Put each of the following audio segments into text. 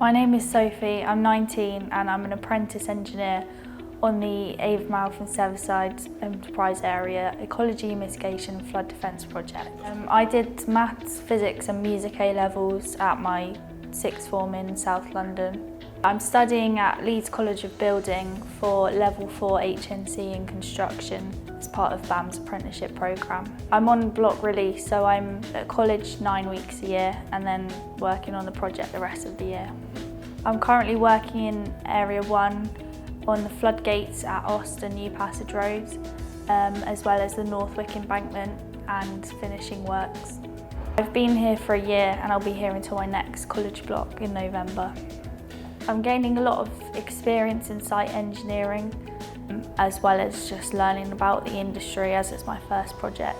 My name is Sophie, I'm 19 and I'm an apprentice engineer on the Avonmouth and Severside Enterprise Area Ecology, Mitigation and Flood Defence project. I did maths, physics and music A-levels at my sixth form in South London. I'm studying at Leeds College of Building for Level 4 HNC in Construction as part of BAM's apprenticeship programme. I'm on block release, so I'm at college 9 weeks a year and then working on the project the rest of the year. I'm currently working in Area 1 on the floodgates at Austin New Passage Roads, as well as the Northwick embankment and finishing works. I've been here for a year and I'll be here until my next college block in November. I'm gaining a lot of experience in site engineering, as well as just learning about the industry as it's my first project.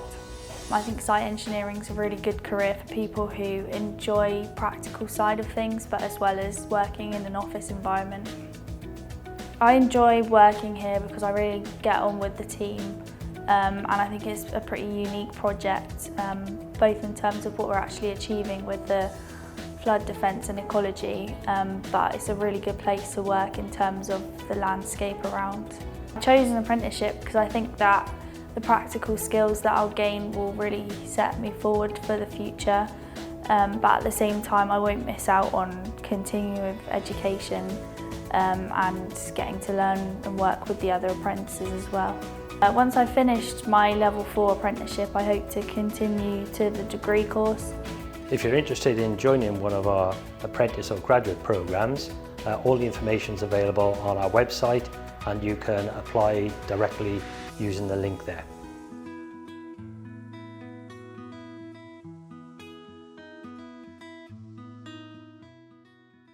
I think site engineering is a really good career for people who enjoy practical side of things, but as well as working in an office environment. I enjoy working here because I really get on with the team, and I think it's a pretty unique project, both in terms of what we're actually achieving with the flood defence and ecology, but it's a really good place to work in terms of the landscape around. I chose an apprenticeship because I think that the practical skills that I'll gain will really set me forward for the future, but at the same time I won't miss out on continuing with education and getting to learn and work with the other apprentices as well. Once I've finished my Level 4 apprenticeship, I hope to continue to the degree course. If you're interested in joining one of our apprentice or graduate programs, all the information is available on our website and you can apply directly using the link there.